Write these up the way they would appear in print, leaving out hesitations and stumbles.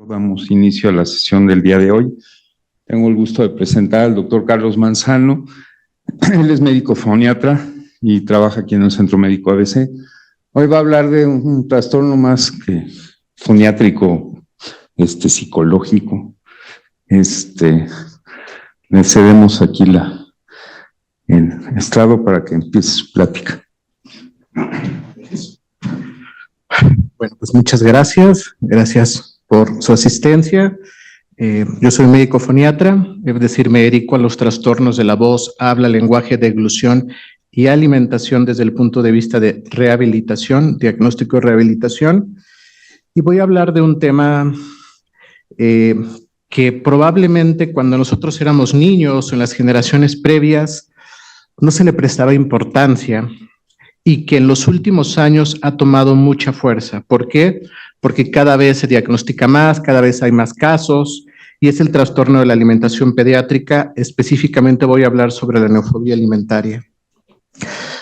Damos inicio a la sesión del día de hoy. Tengo el gusto de presentar al doctor Carlos Manzano. Él es médico foniatra y trabaja aquí en el Centro Médico ABC. Hoy va a hablar de un trastorno más que foniátrico, psicológico. Le cedemos aquí el estrado para que empiece su plática. Bueno, pues muchas gracias. Gracias por su asistencia. Yo soy médico foniatra, es decir, me dedico a los trastornos de la voz, habla, lenguaje, deglución y alimentación desde el punto de vista de rehabilitación, diagnóstico y rehabilitación. Y voy a hablar de un tema que probablemente cuando nosotros éramos niños o en las generaciones previas no se le prestaba importancia y que en los últimos años ha tomado mucha fuerza. ¿Por qué? Porque cada vez se diagnostica más, cada vez hay más casos, y es el trastorno de la alimentación pediátrica. Específicamente voy a hablar sobre la neofobia alimentaria.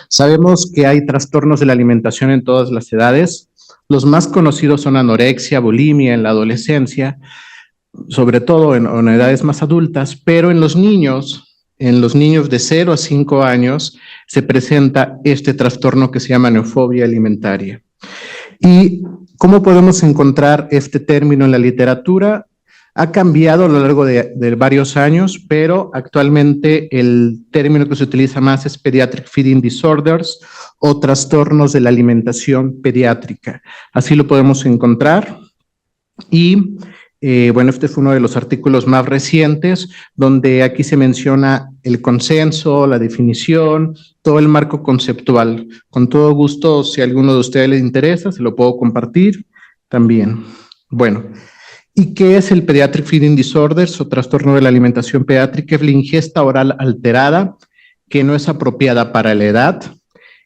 Sabemos que hay trastornos de la alimentación en todas las edades. Los más conocidos son anorexia, bulimia en la adolescencia, sobre todo en edades más adultas, pero en los niños de 0 a 5 años se presenta este trastorno que se llama neofobia alimentaria. ¿Y cómo podemos encontrar este término en la literatura? Ha cambiado a lo largo de varios años, pero actualmente el término que se utiliza más es Pediatric Feeding Disorders o trastornos de la alimentación pediátrica. Así lo podemos encontrar. Y bueno, este fue uno de los artículos más recientes, donde aquí se menciona el consenso, la definición, todo el marco conceptual. Con todo gusto, si a alguno de ustedes les interesa, se lo puedo compartir también. Bueno, ¿y qué es el Pediatric Feeding Disorders o trastorno de la alimentación pediátrica? Es la ingesta oral alterada que no es apropiada para la edad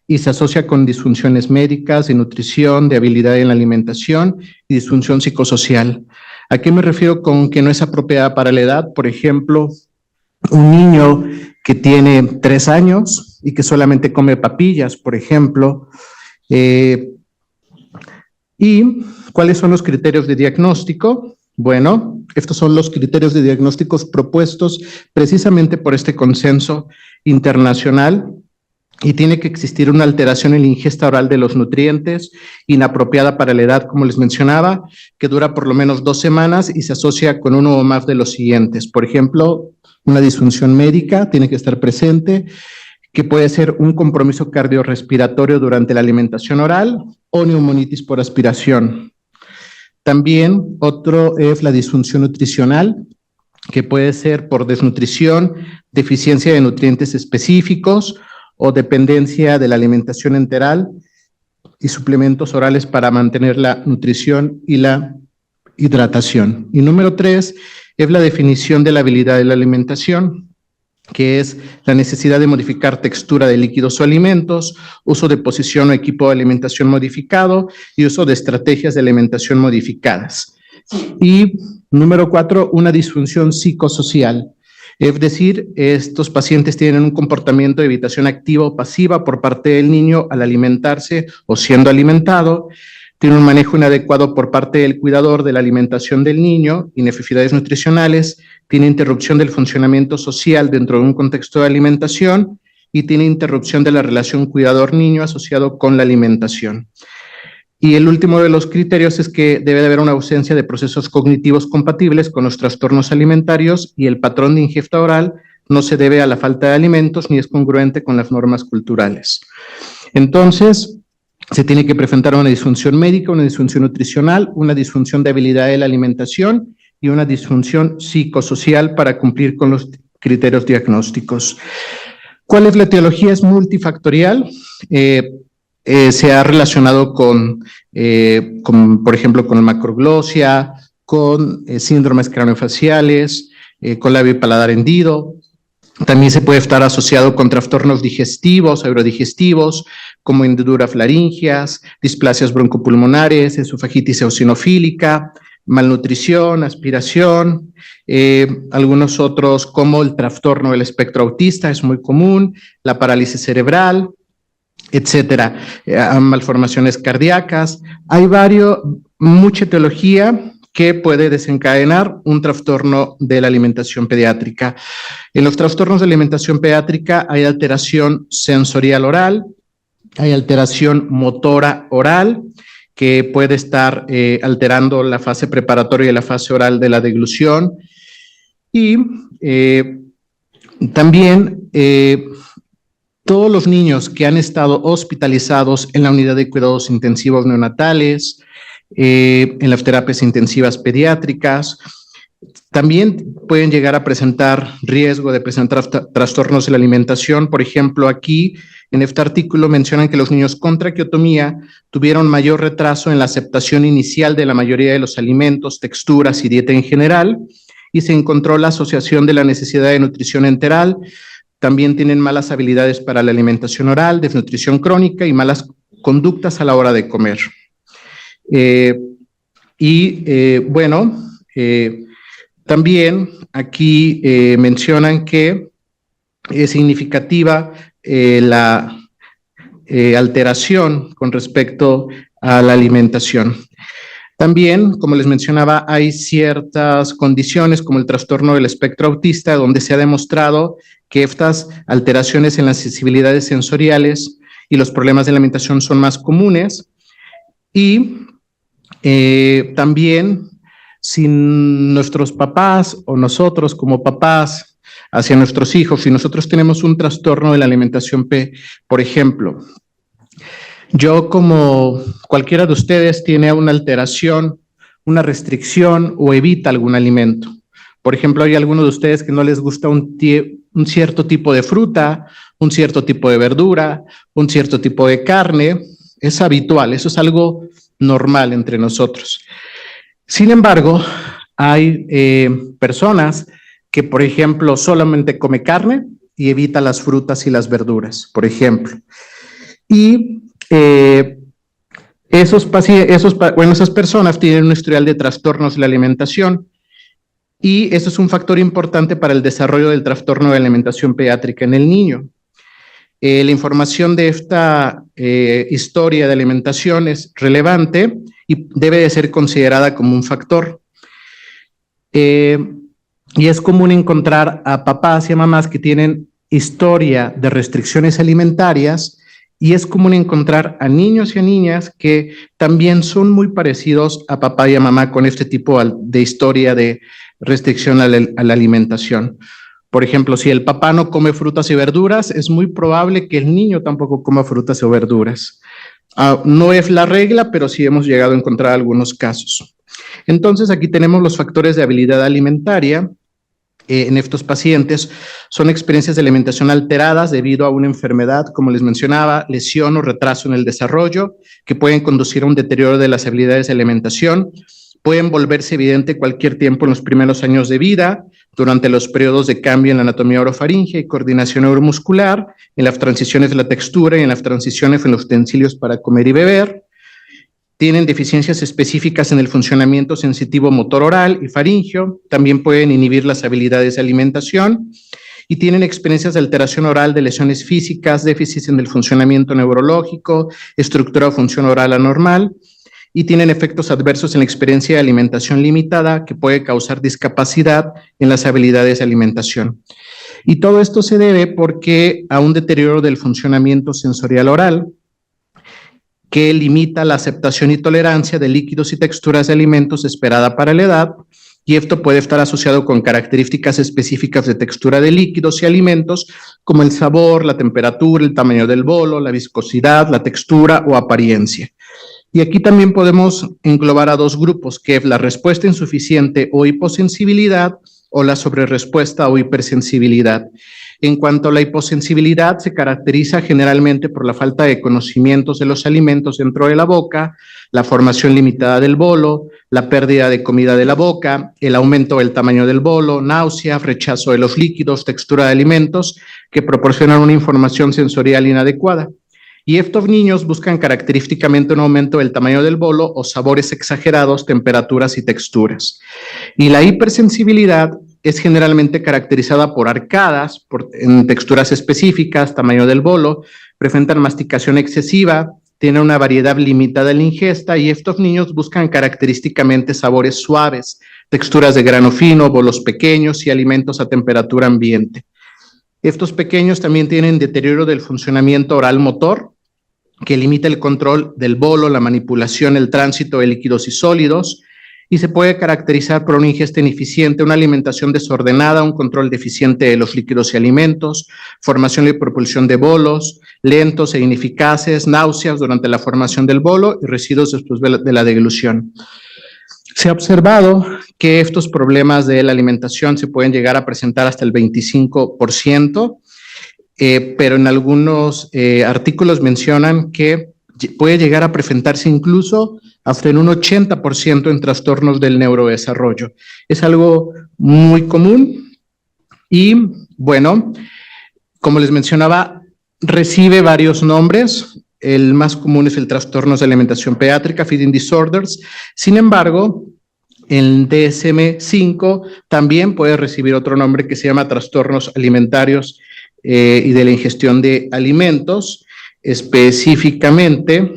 y se asocia con disfunciones médicas, de nutrición, de habilidad en la alimentación y disfunción psicosocial. ¿A qué me refiero con que no es apropiada para la edad? Por ejemplo, un niño que tiene 3 años y que solamente come papillas, por ejemplo. ¿Y cuáles son los criterios de diagnóstico? Bueno, estos son los criterios de diagnósticos propuestos precisamente por este consenso internacional. Y tiene que existir una alteración en la ingesta oral de los nutrientes, inapropiada para la edad, como les mencionaba, que dura por lo menos 2 semanas y se asocia con uno o más de los siguientes. Por ejemplo, una disfunción médica tiene que estar presente, que puede ser un compromiso cardiorrespiratorio durante la alimentación oral o neumonitis por aspiración. También otro es la disfunción nutricional, que puede ser por desnutrición, deficiencia de nutrientes específicos, o dependencia de la alimentación enteral y suplementos orales para mantener la nutrición y la hidratación. Y número 3 es la definición de la habilidad de la alimentación, que es la necesidad de modificar textura de líquidos o alimentos, uso de posición o equipo de alimentación modificado y uso de estrategias de alimentación modificadas. Y número 4, una disfunción psicosocial. Es decir, estos pacientes tienen un comportamiento de evitación activa o pasiva por parte del niño al alimentarse o siendo alimentado, tiene un manejo inadecuado por parte del cuidador de la alimentación del niño, inefectividades nutricionales, tiene interrupción del funcionamiento social dentro de un contexto de alimentación y tiene interrupción de la relación cuidador-niño asociado con la alimentación. Y el último de los criterios es que debe de haber una ausencia de procesos cognitivos compatibles con los trastornos alimentarios y el patrón de ingesta oral no se debe a la falta de alimentos ni es congruente con las normas culturales. Entonces, se tiene que presentar una disfunción médica, una disfunción nutricional, una disfunción de habilidad de la alimentación y una disfunción psicosocial para cumplir con los criterios diagnósticos. ¿Cuál es la etiología? Es multifactorial. Se ha relacionado con, por ejemplo, con macroglosia, con síndromes craneofaciales, con labio y paladar hendido. También se puede estar asociado con trastornos digestivos, aerodigestivos, como hendiduras faringias, displasias broncopulmonares, esofagitis eosinofílica, malnutrición, aspiración, algunos otros como el trastorno del espectro autista, es muy común, la parálisis cerebral, etcétera, malformaciones cardíacas. Hay mucha etiología que puede desencadenar un trastorno de la alimentación pediátrica. En los trastornos de alimentación pediátrica hay alteración sensorial oral, hay alteración motora oral, que puede estar alterando la fase preparatoria y la fase oral de la deglución. Y también todos los niños que han estado hospitalizados en la unidad de cuidados intensivos neonatales, en las terapias intensivas pediátricas, también pueden llegar a presentar riesgo de presentar trastornos de la alimentación. Por ejemplo, aquí en este artículo mencionan que los niños con traqueotomía tuvieron mayor retraso en la aceptación inicial de la mayoría de los alimentos, texturas y dieta en general, y se encontró la asociación de la necesidad de nutrición enteral. También tienen malas habilidades para la alimentación oral, desnutrición crónica y malas conductas a la hora de comer. También aquí mencionan que es significativa la alteración con respecto a la alimentación. También, como les mencionaba, hay ciertas condiciones como el trastorno del espectro autista, donde se ha demostrado que estas alteraciones en las sensibilidades sensoriales y los problemas de alimentación son más comunes. Y también, si nuestros papás o nosotros como papás hacia nuestros hijos, si nosotros tenemos un trastorno de la alimentación por ejemplo, yo como cualquiera de ustedes tiene una alteración, una restricción o evita algún alimento. Por ejemplo, hay algunos de ustedes que no les gusta un cierto tipo de fruta, un cierto tipo de verdura, un cierto tipo de carne. Es habitual, eso es algo normal entre nosotros. Sin embargo, hay personas que, por ejemplo, solamente come carne y evita las frutas y las verduras, por ejemplo. Y esas personas tienen un historial de trastornos de la alimentación, y eso es un factor importante para el desarrollo del trastorno de alimentación pediátrica en el niño. La información de esta historia de alimentación es relevante y debe de ser considerada como un factor. Y es común encontrar a papás y a mamás que tienen historia de restricciones alimentarias, y es común encontrar a niños y a niñas que también son muy parecidos a papá y a mamá con este tipo de historia de restricción a la alimentación. Por ejemplo, si el papá no come frutas y verduras, es muy probable que el niño tampoco coma frutas o verduras. No es la regla, pero sí hemos llegado a encontrar algunos casos. Entonces, aquí tenemos los factores de habilidad alimentaria. En estos pacientes son experiencias de alimentación alteradas debido a una enfermedad, como les mencionaba, lesión o retraso en el desarrollo, que pueden conducir a un deterioro de las habilidades de alimentación. Pueden volverse evidente cualquier tiempo en los primeros años de vida, durante los periodos de cambio en la anatomía orofaringea y coordinación neuromuscular, en las transiciones de la textura y en las transiciones en los utensilios para comer y beber. Tienen deficiencias específicas en el funcionamiento sensitivo motor oral y faríngeo. También pueden inhibir las habilidades de alimentación, y tienen experiencias de alteración oral, de lesiones físicas, déficits en el funcionamiento neurológico, estructura o función oral anormal, y tienen efectos adversos en la experiencia de alimentación limitada, que puede causar discapacidad en las habilidades de alimentación. Y todo esto se debe porque a un deterioro del funcionamiento sensorial oral, que limita la aceptación y tolerancia de líquidos y texturas de alimentos esperada para la edad, y esto puede estar asociado con características específicas de textura de líquidos y alimentos, como el sabor, la temperatura, el tamaño del bolo, la viscosidad, la textura o apariencia. Y aquí también podemos englobar a dos grupos, que es la respuesta insuficiente o hiposensibilidad, o la sobrerespuesta o hipersensibilidad. En cuanto a la hiposensibilidad, se caracteriza generalmente por la falta de conocimientos de los alimentos dentro de la boca, la formación limitada del bolo, la pérdida de comida de la boca, el aumento del tamaño del bolo, náusea, rechazo de los líquidos, textura de alimentos que proporcionan una información sensorial inadecuada. Y estos niños buscan característicamente un aumento del tamaño del bolo o sabores exagerados, temperaturas y texturas. Y la hipersensibilidad es generalmente caracterizada por arcadas, en texturas específicas, tamaño del bolo, presentan masticación excesiva, tienen una variedad limitada en la ingesta y estos niños buscan característicamente sabores suaves, texturas de grano fino, bolos pequeños y alimentos a temperatura ambiente. Estos pequeños también tienen deterioro del funcionamiento oral motor, que limita el control del bolo, la manipulación, el tránsito de líquidos y sólidos, y se puede caracterizar por una ingesta ineficiente, una alimentación desordenada, un control deficiente de los líquidos y alimentos, formación y propulsión de bolos, lentos e ineficaces, náuseas durante la formación del bolo y residuos después de la deglución. Se ha observado que estos problemas de la alimentación se pueden llegar a presentar hasta el 25%, pero en algunos artículos mencionan que puede llegar a presentarse incluso hasta en un 80% en trastornos del neurodesarrollo. Es algo muy común y, bueno, como les mencionaba, recibe varios nombres. El más común es el trastornos de alimentación pediátrica, feeding disorders. Sin embargo, el DSM-5 también puede recibir otro nombre que se llama trastornos alimentarios y de la ingestión de alimentos. Específicamente,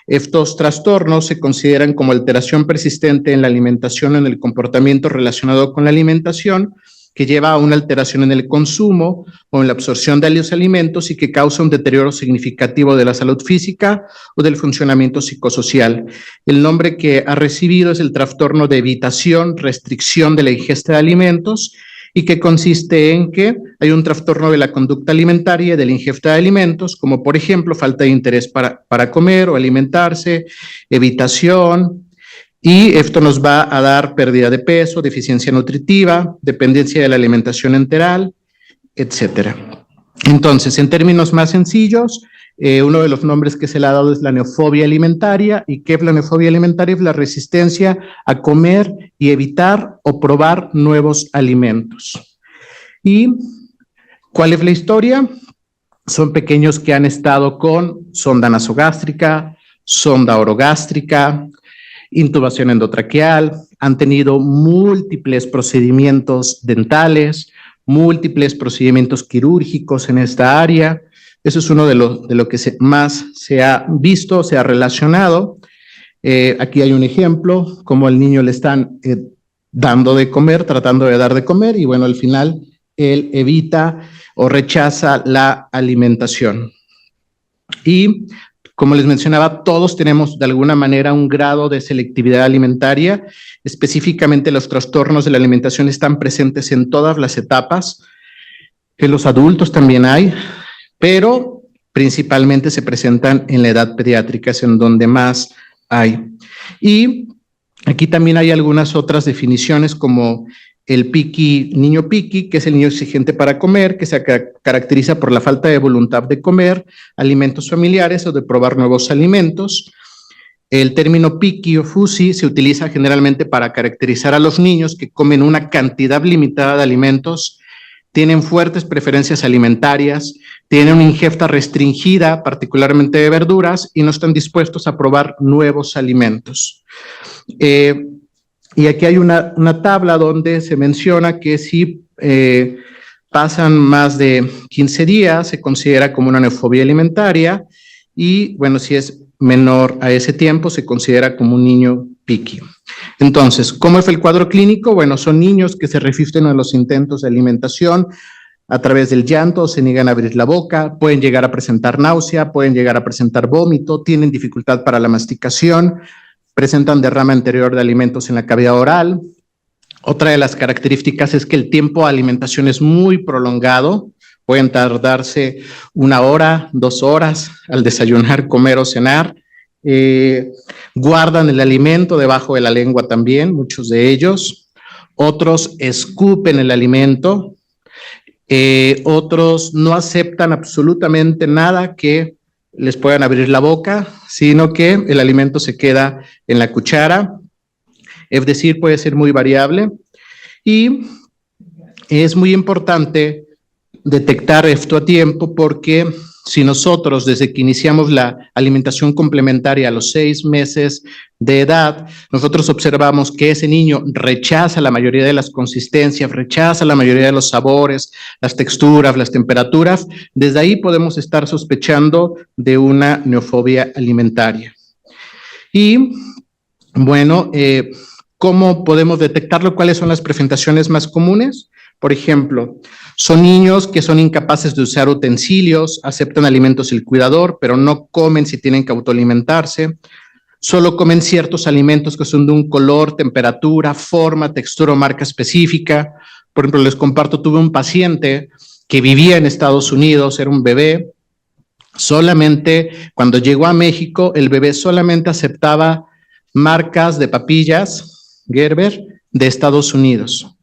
estos trastornos se consideran como alteración persistente en la alimentación o en el comportamiento relacionado con la alimentación, que lleva a una alteración en el consumo o en la absorción de los alimentos y que causa un deterioro significativo de la salud física o del funcionamiento psicosocial. El nombre que ha recibido es el trastorno de evitación, restricción de la ingesta de alimentos, y que consiste en que hay un trastorno de la conducta alimentaria y de la ingesta de alimentos, como por ejemplo falta de interés para comer o alimentarse, evitación, y esto nos va a dar pérdida de peso, deficiencia nutritiva, dependencia de la alimentación enteral, etcétera. Entonces, en términos más sencillos, uno de los nombres que se le ha dado es la neofobia alimentaria. ¿Y qué es la neofobia alimentaria? Es la resistencia a comer y evitar o probar nuevos alimentos. ¿Y cuál es la historia? Son pequeños que han estado con sonda nasogástrica, sonda orogástrica, intubación endotraqueal, han tenido múltiples procedimientos dentales, múltiples procedimientos quirúrgicos en esta área. Eso es uno de lo que más se ha visto, se ha relacionado. Aquí hay un ejemplo, como al niño le están dando de comer, tratando de dar de comer, y bueno, al final él evita o rechaza la alimentación. Y como les mencionaba, todos tenemos de alguna manera un grado de selectividad alimentaria. Específicamente, los trastornos de la alimentación están presentes en todas las etapas. En los adultos también hay, pero principalmente se presentan en la edad pediátrica, es en donde más hay. Y aquí también hay algunas otras definiciones, como el picky, niño picky, que es el niño exigente para comer, que se caracteriza por la falta de voluntad de comer alimentos familiares o de probar nuevos alimentos. El término picky o fussy se utiliza generalmente para caracterizar a los niños que comen una cantidad limitada de alimentos, tienen fuertes preferencias alimentarias, tienen una ingesta restringida, particularmente de verduras, y no están dispuestos a probar nuevos alimentos. Y aquí hay una tabla donde se menciona que si pasan más de 15 días, se considera como una neofobia alimentaria, y bueno, si es menor a ese tiempo, se considera como un niño picky. Entonces, ¿cómo es el cuadro clínico? Bueno, son niños que se resisten a los intentos de alimentación a través del llanto, se niegan a abrir la boca, pueden llegar a presentar náusea, pueden llegar a presentar vómito, tienen dificultad para la masticación, presentan derrama anterior de alimentos en la cavidad oral. Otra de las características es que el tiempo de alimentación es muy prolongado. Pueden tardarse 1 hora, 2 horas al desayunar, comer o cenar. Guardan el alimento debajo de la lengua también, muchos de ellos. Otros escupen el alimento. Otros no aceptan absolutamente nada que les puedan abrir la boca, sino que el alimento se queda en la cuchara, es decir, puede ser muy variable, y es muy importante detectar esto a tiempo porque si nosotros desde que iniciamos la alimentación complementaria a los 6 meses de edad, nosotros observamos que ese niño rechaza la mayoría de las consistencias, rechaza la mayoría de los sabores, las texturas, las temperaturas, desde ahí podemos estar sospechando de una neofobia alimentaria. Y bueno, ¿cómo podemos detectarlo? ¿Cuáles son las presentaciones más comunes? Por ejemplo, son niños que son incapaces de usar utensilios, aceptan alimentos del cuidador, pero no comen si tienen que autoalimentarse. Solo comen ciertos alimentos que son de un color, temperatura, forma, textura o marca específica. Por ejemplo, les comparto, tuve un paciente que vivía en Estados Unidos, era un bebé. Solamente cuando llegó a México, el bebé solamente aceptaba marcas de papillas Gerber de Estados Unidos.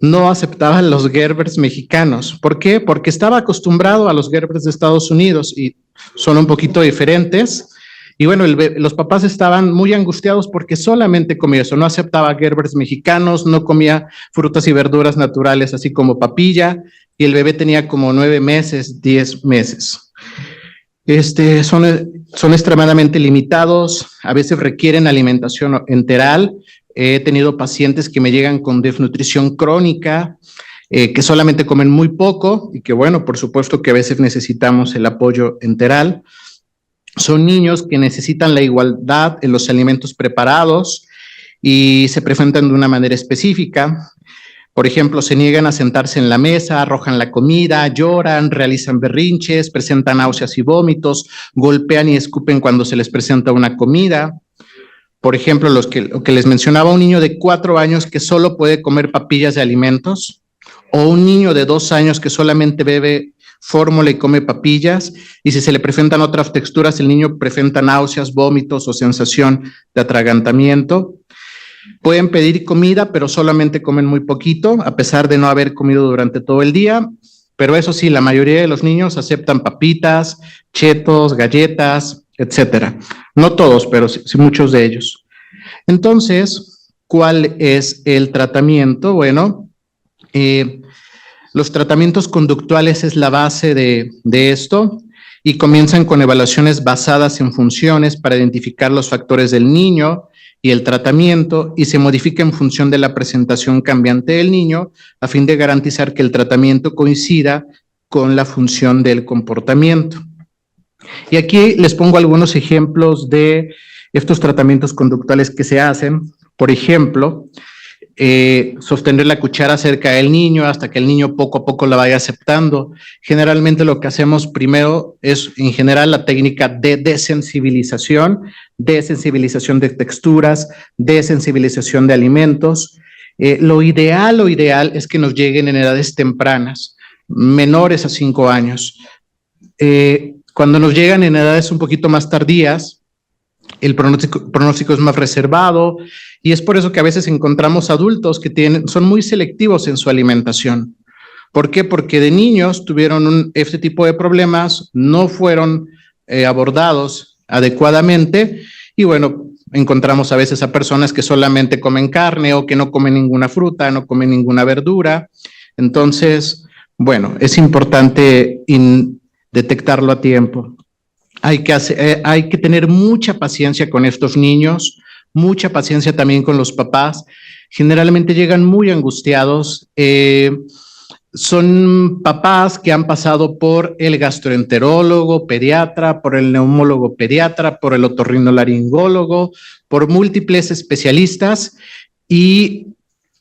No aceptaban los Gerbers mexicanos. ¿Por qué? Porque estaba acostumbrado a los Gerbers de Estados Unidos y son un poquito diferentes. Y bueno, los papás estaban muy angustiados porque solamente comía eso, no aceptaba Gerbers mexicanos, no comía frutas y verduras naturales, así como papilla, y el bebé tenía como 9 meses, 10 meses. Son extremadamente limitados, a veces requieren alimentación enteral. He tenido pacientes que me llegan con desnutrición crónica, que solamente comen muy poco y que, bueno, por supuesto que a veces necesitamos el apoyo enteral. Son niños que necesitan la igualdad en los alimentos preparados y se presentan de una manera específica. Por ejemplo, se niegan a sentarse en la mesa, arrojan la comida, lloran, realizan berrinches, presentan náuseas y vómitos, golpean y escupen cuando se les presenta una comida. Por ejemplo, lo que les mencionaba, un niño de 4 años que solo puede comer papillas de alimentos, o un niño de 2 años que solamente bebe fórmula y come papillas, y si se le presentan otras texturas, el niño presenta náuseas, vómitos o sensación de atragantamiento. Pueden pedir comida, pero solamente comen muy poquito, a pesar de no haber comido durante todo el día. Pero eso sí, la mayoría de los niños aceptan papitas, chetos, galletas, etcétera. No todos, pero sí muchos de ellos. Entonces, ¿cuál es el tratamiento? Bueno, los tratamientos conductuales es la base de esto y comienzan con evaluaciones basadas en funciones para identificar los factores del niño y el tratamiento, y se modifica en función de la presentación cambiante del niño a fin de garantizar que el tratamiento coincida con la función del comportamiento. Y aquí les pongo algunos ejemplos de estos tratamientos conductuales que se hacen. Por ejemplo, sostener la cuchara cerca del niño hasta que el niño poco a poco la vaya aceptando. Generalmente lo que hacemos primero es, en general, la técnica de desensibilización de texturas, desensibilización de alimentos. Lo ideal es que nos lleguen en edades tempranas, menores a 5 años. Cuando nos llegan en edades un poquito más tardías, el pronóstico es más reservado, y es por eso que a veces encontramos adultos que son muy selectivos en su alimentación. ¿Por qué? Porque de niños tuvieron este tipo de problemas, no fueron abordados adecuadamente, y bueno, encontramos a veces a personas que solamente comen carne o que no comen ninguna fruta, no comen ninguna verdura. Entonces, bueno, es importante detectarlo a tiempo. Hay que tener mucha paciencia con estos niños, mucha paciencia también con los papás. Generalmente llegan muy angustiados. Son papás que han pasado por el gastroenterólogo, pediatra, por el neumólogo pediatra, por el otorrinolaringólogo, por múltiples especialistas, y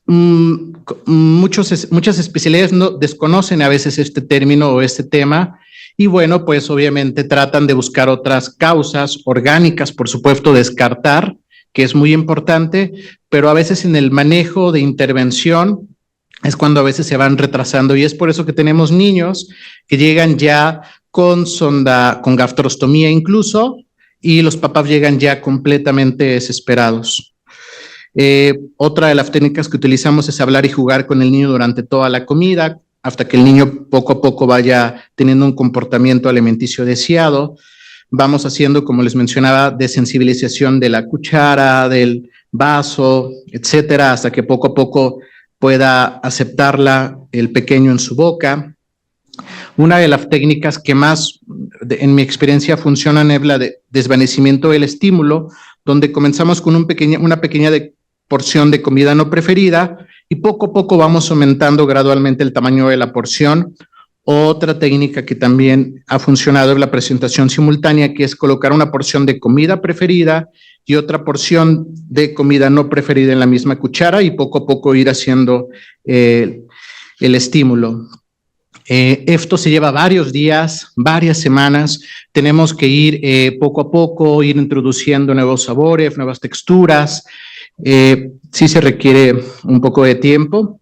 muchas especialidades desconocen a veces este término o este tema. Y bueno, pues obviamente tratan de buscar otras causas orgánicas, por supuesto, descartar, que es muy importante, pero a veces en el manejo de intervención es cuando a veces se van retrasando, y es por eso que tenemos niños que llegan ya con sonda, con gastrostomía incluso, y los papás llegan ya completamente desesperados. Otra de las técnicas que utilizamos es hablar y jugar con el niño durante toda la comida, hasta que el niño poco a poco vaya teniendo un comportamiento alimenticio deseado. Vamos haciendo, como les mencionaba, desensibilización de la cuchara, del vaso, etcétera, hasta que poco a poco pueda aceptarla el pequeño en su boca. Una de las técnicas que más, en mi experiencia, funcionan es la de desvanecimiento del estímulo, donde comenzamos con una pequeña porción de comida no preferida y poco a poco vamos aumentando gradualmente el tamaño de la porción. Otra técnica que también ha funcionado es la presentación simultánea, que es colocar una porción de comida preferida y otra porción de comida no preferida en la misma cuchara y poco a poco ir haciendo el estímulo. Esto se lleva varios días, varias semanas. Tenemos que ir poco a poco, ir introduciendo nuevos sabores, nuevas texturas. Sí se requiere un poco de tiempo.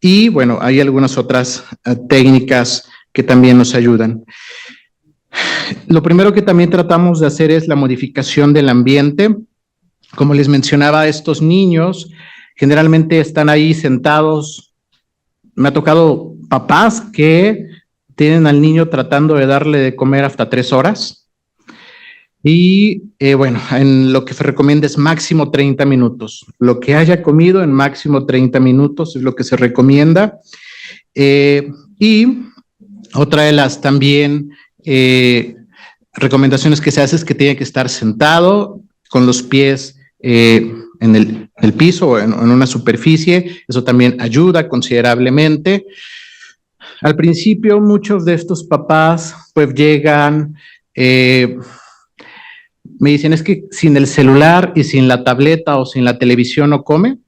Y bueno, hay algunas otras técnicas que también nos ayudan. Lo primero que también tratamos de hacer es la modificación del ambiente. Como les mencionaba, estos niños generalmente están ahí sentados. Me ha tocado papás que tienen al niño tratando de darle de comer hasta 3 horas. Y bueno, en lo que se recomienda es máximo 30 minutos. Lo que haya comido en máximo 30 minutos es lo que se recomienda. Y otra de las también recomendaciones que se hace es que tiene que estar sentado con los pies en el piso o en una superficie. Eso también ayuda considerablemente. Al principio, muchos de estos papás pues llegan, me dicen, es que sin el celular y sin la tableta o sin la televisión no come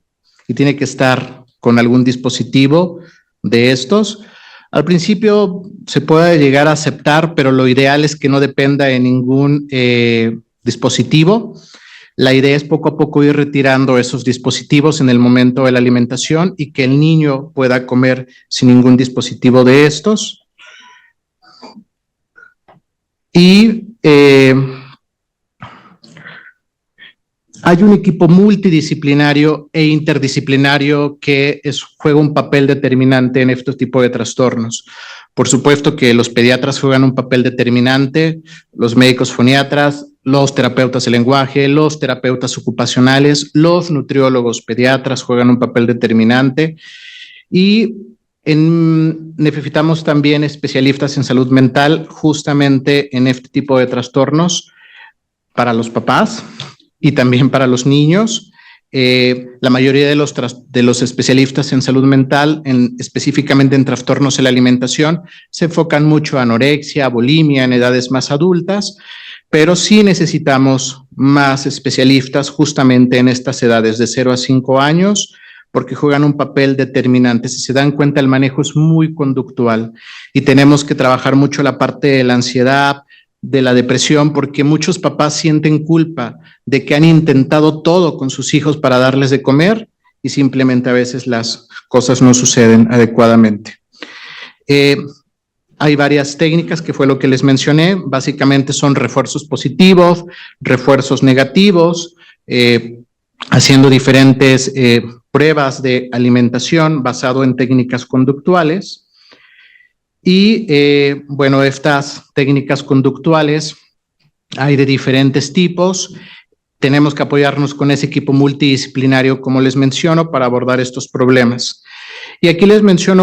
y tiene que estar con algún dispositivo de estos. Al principio se puede llegar a aceptar, pero lo ideal es que no dependa de ningún dispositivo. La idea es poco a poco ir retirando esos dispositivos en el momento de la alimentación y que el niño pueda comer sin ningún dispositivo de estos. Y hay un equipo multidisciplinario e interdisciplinario que juega un papel determinante en este tipo de trastornos. Por supuesto que los pediatras juegan un papel determinante, los médicos foniatras, los terapeutas de lenguaje, los terapeutas ocupacionales, los nutriólogos pediatras juegan un papel determinante y necesitamos también especialistas en salud mental justamente en este tipo de trastornos para los papás y también para los niños. La mayoría de los especialistas en salud mental, específicamente en trastornos de la alimentación, se enfocan mucho a anorexia, bulimia en edades más adultas, pero sí necesitamos más especialistas justamente en estas edades de 0 a 5 años, porque juegan un papel determinante. Si se dan cuenta, el manejo es muy conductual y tenemos que trabajar mucho la parte de la ansiedad, de la depresión, porque muchos papás sienten culpa de que han intentado todo con sus hijos para darles de comer y simplemente a veces las cosas no suceden adecuadamente. Hay varias técnicas que fue lo que les mencioné, básicamente son refuerzos positivos, refuerzos negativos, haciendo diferentes pruebas de alimentación basado en técnicas conductuales. Y bueno, estas técnicas conductuales hay de diferentes tipos. Tenemos que apoyarnos con ese equipo multidisciplinario, como les menciono, para abordar estos problemas. Y aquí les menciono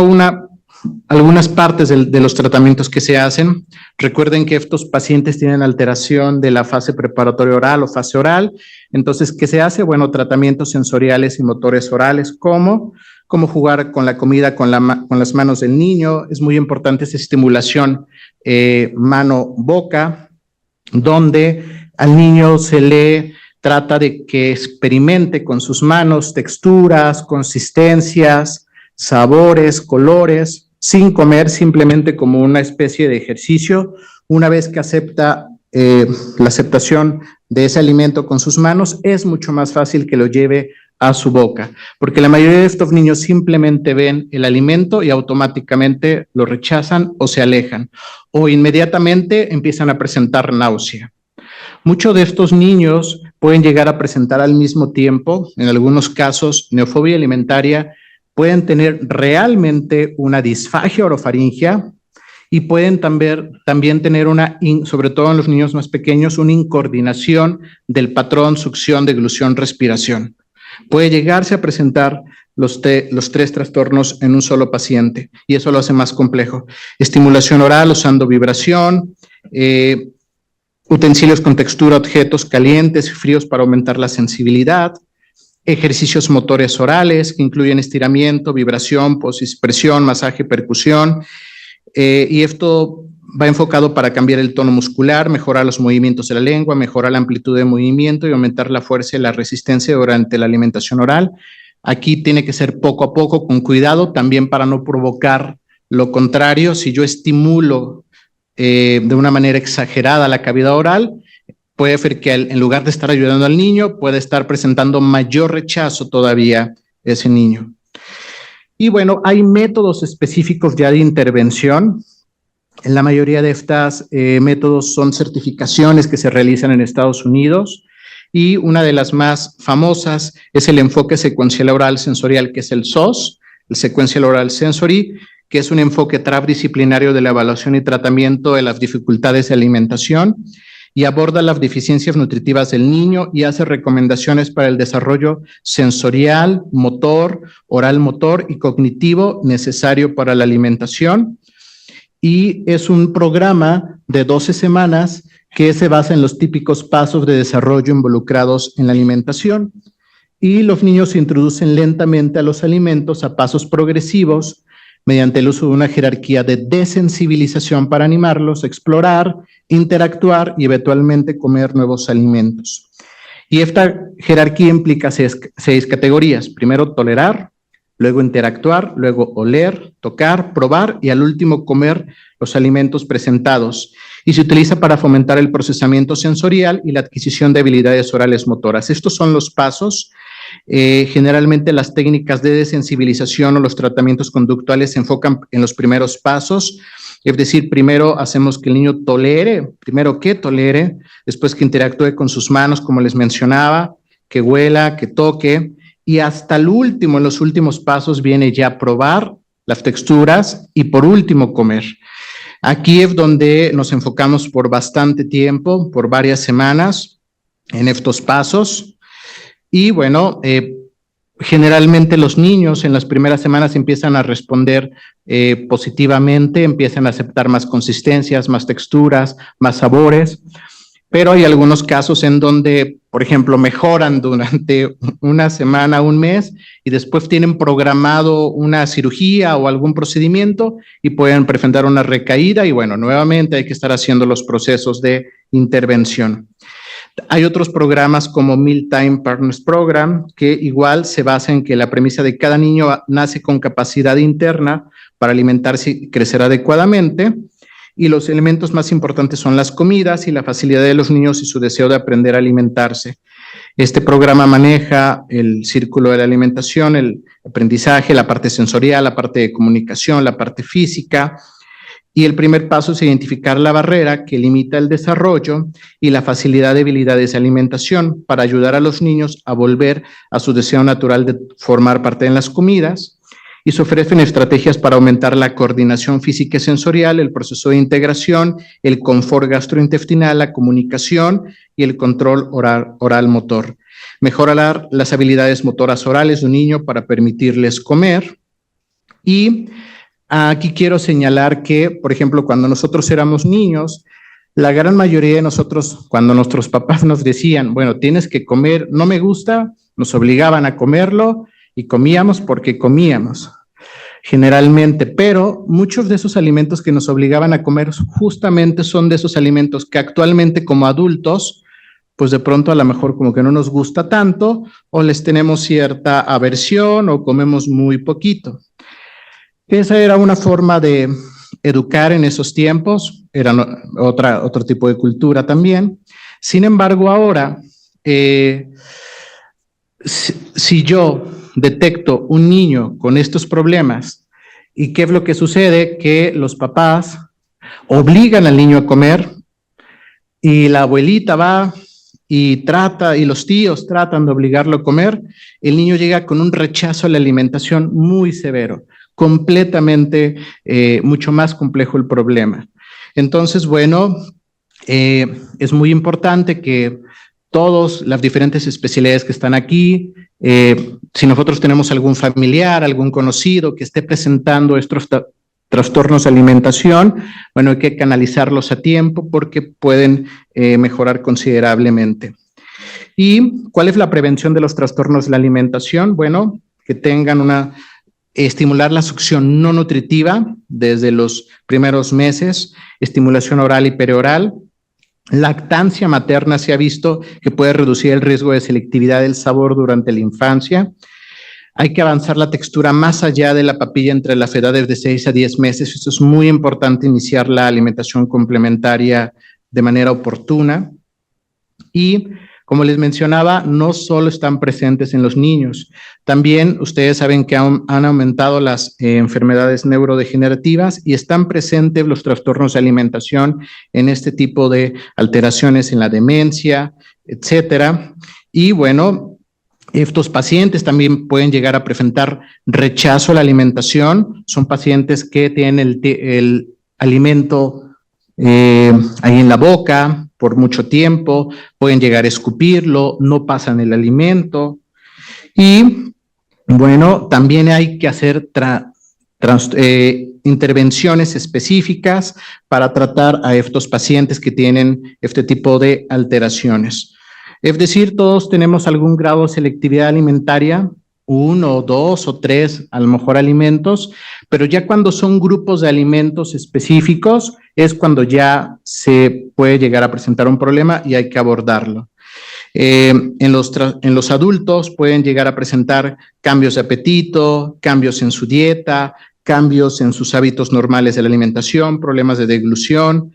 algunas partes de los tratamientos que se hacen. Recuerden que estos pacientes tienen alteración de la fase preparatoria oral o fase oral. Entonces, ¿qué se hace? Bueno, tratamientos sensoriales y motores orales, como jugar con la comida con las manos del niño. Es muy importante esa estimulación mano-boca, donde al niño se le trata de que experimente con sus manos texturas, consistencias, sabores, colores, sin comer, simplemente como una especie de ejercicio. Una vez que acepta la aceptación de ese alimento con sus manos, es mucho más fácil que lo lleve a su boca, porque la mayoría de estos niños simplemente ven el alimento y automáticamente lo rechazan o se alejan, o inmediatamente empiezan a presentar náusea. Muchos de estos niños pueden llegar a presentar al mismo tiempo, en algunos casos, neofobia alimentaria, pueden tener realmente una disfagia orofaringea y pueden también tener sobre todo en los niños más pequeños, una incoordinación del patrón succión, deglución, respiración. Puede llegarse a presentar los tres trastornos en un solo paciente, y eso lo hace más complejo. Estimulación oral usando vibración, utensilios con textura, objetos calientes y fríos para aumentar la sensibilidad, ejercicios motores orales que incluyen estiramiento, vibración, presión, masaje, percusión, y esto va enfocado para cambiar el tono muscular, mejorar los movimientos de la lengua, mejorar la amplitud de movimiento y aumentar la fuerza y la resistencia durante la alimentación oral. Aquí tiene que ser poco a poco, con cuidado, también para no provocar lo contrario. Si yo estimulo de una manera exagerada la cavidad oral, puede ser que en lugar de estar ayudando al niño, puede estar presentando mayor rechazo todavía ese niño. Y bueno, hay métodos específicos ya de intervención. En la mayoría de estos métodos son certificaciones que se realizan en Estados Unidos, y una de las más famosas es el enfoque secuencial oral sensorial, que es el SOS, el Sequential Oral Sensory, que es un enfoque transdisciplinario de la evaluación y tratamiento de las dificultades de alimentación, y aborda las deficiencias nutritivas del niño y hace recomendaciones para el desarrollo sensorial, motor, oral motor y cognitivo necesario para la alimentación. Y es un programa de 12 semanas que se basa en los típicos pasos de desarrollo involucrados en la alimentación. Y los niños se introducen lentamente a los alimentos a pasos progresivos mediante el uso de una jerarquía de desensibilización para animarlos a explorar, interactuar y eventualmente comer nuevos alimentos. Y esta jerarquía implica 6 categorías. Primero, tolerar, luego interactuar, luego oler, tocar, probar y al último comer los alimentos presentados. Y se utiliza para fomentar el procesamiento sensorial y la adquisición de habilidades orales motoras. Estos son los pasos. Generalmente las técnicas de desensibilización o los tratamientos conductuales se enfocan en los primeros pasos, es decir, primero hacemos que el niño tolere, después que interactúe con sus manos, como les mencionaba, que huela, que toque, y hasta el último, en los últimos pasos, viene ya probar las texturas y por último comer. Aquí es donde nos enfocamos por bastante tiempo, por varias semanas, en estos pasos. Y bueno, generalmente los niños en las primeras semanas empiezan a responder positivamente, empiezan a aceptar más consistencias, más texturas, más sabores. Pero hay algunos casos en donde, por ejemplo, mejoran durante una semana, un mes, y después tienen programado una cirugía o algún procedimiento y pueden presentar una recaída y bueno, nuevamente hay que estar haciendo los procesos de intervención. Hay otros programas como Mealtime Partners Program, que igual se basa en que la premisa de cada niño nace con capacidad interna para alimentarse y crecer adecuadamente. Y los elementos más importantes son las comidas y la facilidad de los niños y su deseo de aprender a alimentarse. Este programa maneja el círculo de la alimentación, el aprendizaje, la parte sensorial, la parte de comunicación, la parte física. Y el primer paso es identificar la barrera que limita el desarrollo y la facilidad de habilidades de alimentación para ayudar a los niños a volver a su deseo natural de formar parte de las comidas. Y se ofrecen estrategias para aumentar la coordinación física y sensorial, el proceso de integración, el confort gastrointestinal, la comunicación y el control oral motor. Mejorar las habilidades motoras orales de un niño para permitirles comer. Y aquí quiero señalar que, por ejemplo, cuando nosotros éramos niños, la gran mayoría de nosotros, cuando nuestros papás nos decían, bueno, tienes que comer, no me gusta, nos obligaban a comerlo, y comíamos porque comíamos, generalmente, pero muchos de esos alimentos que nos obligaban a comer justamente son de esos alimentos que actualmente como adultos, pues de pronto a lo mejor como que no nos gusta tanto o les tenemos cierta aversión o comemos muy poquito. Esa era una forma de educar en esos tiempos, era otro tipo de cultura también. Sin embargo, ahora, si yo detecto un niño con estos problemas, ¿y qué es lo que sucede? Que los papás obligan al niño a comer y la abuelita va y trata, y los tíos tratan de obligarlo a comer, el niño llega con un rechazo a la alimentación muy severo, completamente, mucho más complejo el problema. Entonces, bueno, es muy importante que todas las diferentes especialidades que están aquí Si nosotros tenemos algún familiar, algún conocido que esté presentando estos trastornos de alimentación, bueno, hay que canalizarlos a tiempo porque pueden mejorar considerablemente. ¿Y cuál es la prevención de los trastornos de la alimentación? Bueno, que tengan estimular la succión no nutritiva desde los primeros meses, estimulación oral y perioral. Lactancia materna se ha visto que puede reducir el riesgo de selectividad del sabor durante la infancia. Hay que avanzar la textura más allá de la papilla entre las edades de 6 a 10 meses. Esto es muy importante, iniciar la alimentación complementaria de manera oportuna. Y como les mencionaba, no solo están presentes en los niños, también ustedes saben que han aumentado las enfermedades neurodegenerativas y están presentes los trastornos de alimentación en este tipo de alteraciones en la demencia, etcétera. Y bueno, estos pacientes también pueden llegar a presentar rechazo a la alimentación. Son pacientes que tienen el alimento ahí en la boca por mucho tiempo, pueden llegar a escupirlo, no pasan el alimento. Y bueno, también hay que hacer intervenciones específicas para tratar a estos pacientes que tienen este tipo de alteraciones. Es decir, todos tenemos algún grado de selectividad alimentaria, 1, 2 o 3 a lo mejor alimentos, pero ya cuando son grupos de alimentos específicos es cuando ya se puede llegar a presentar un problema y hay que abordarlo. En los adultos pueden llegar a presentar cambios de apetito, cambios en su dieta, cambios en sus hábitos normales de la alimentación, problemas de deglución.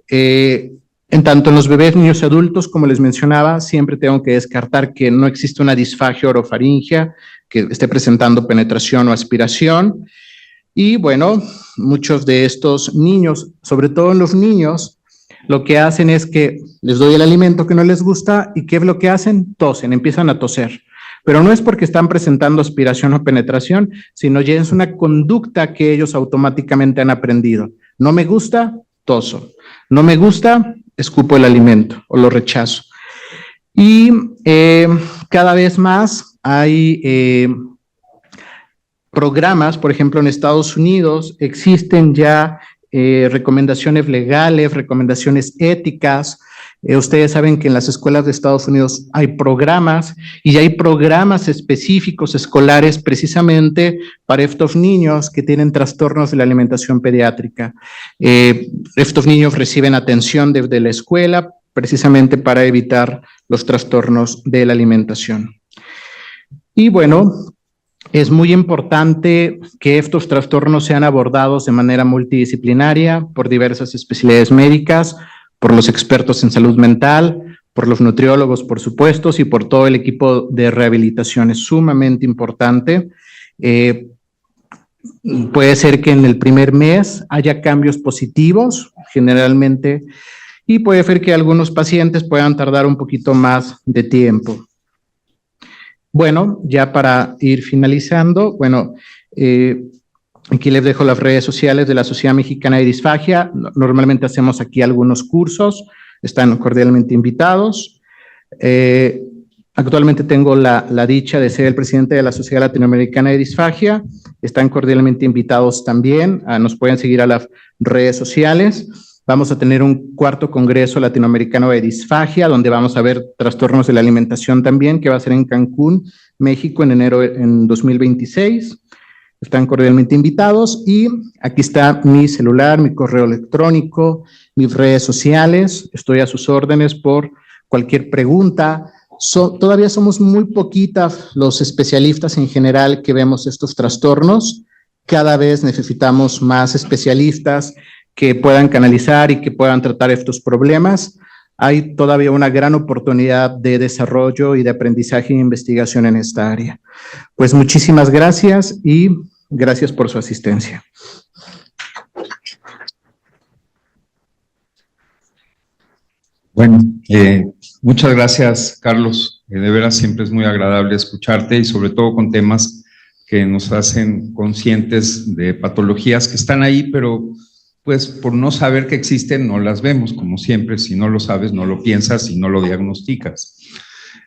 En tanto en los bebés, niños y adultos, como les mencionaba, siempre tengo que descartar que no existe una disfagia orofaringea que esté presentando penetración o aspiración. Y bueno, muchos de estos niños, sobre todo en los niños, lo que hacen es que les doy el alimento que no les gusta y ¿qué es lo que hacen? Tosen, empiezan a toser. Pero no es porque están presentando aspiración o penetración, sino ya es una conducta que ellos automáticamente han aprendido. No me gusta, toso. No me gusta, escupo el alimento o lo rechazo. Y cada vez más hay programas, por ejemplo, en Estados Unidos existen ya recomendaciones legales, recomendaciones éticas. Ustedes saben que en las escuelas de Estados Unidos hay programas y hay programas específicos escolares precisamente para estos niños que tienen trastornos de la alimentación pediátrica. Estos niños reciben atención desde la escuela precisamente para evitar los trastornos de la alimentación. Y bueno, es muy importante que estos trastornos sean abordados de manera multidisciplinaria por diversas especialidades médicas, por los expertos en salud mental, por los nutriólogos, por supuesto, y por todo el equipo de rehabilitación. Es sumamente importante. Puede ser que en el primer mes haya cambios positivos, generalmente, y puede ser que algunos pacientes puedan tardar un poquito más de tiempo. Bueno, ya para ir finalizando, bueno, aquí les dejo las redes sociales de la Sociedad Mexicana de Disfagia. Normalmente hacemos aquí algunos cursos, están cordialmente invitados. Actualmente tengo la dicha de ser el presidente de la Sociedad Latinoamericana de Disfagia. Están cordialmente invitados también. Nos pueden seguir a las redes sociales. Vamos a tener un cuarto congreso latinoamericano de disfagia, donde vamos a ver trastornos de la alimentación también, que va a ser en Cancún, México, en enero en 2026. Están cordialmente invitados y aquí está mi celular, mi correo electrónico, mis redes sociales. Estoy a sus órdenes por cualquier pregunta. Todavía somos muy poquitas los especialistas en general que vemos estos trastornos. Cada vez necesitamos más especialistas que puedan canalizar y que puedan tratar estos problemas. Hay todavía una gran oportunidad de desarrollo y de aprendizaje e investigación en esta área. Pues muchísimas gracias y gracias por su asistencia. Bueno, muchas gracias, Carlos. De veras siempre es muy agradable escucharte y sobre todo con temas que nos hacen conscientes de patologías que están ahí, pero pues por no saber que existen no las vemos, como siempre. Si no lo sabes, no lo piensas y no lo diagnosticas.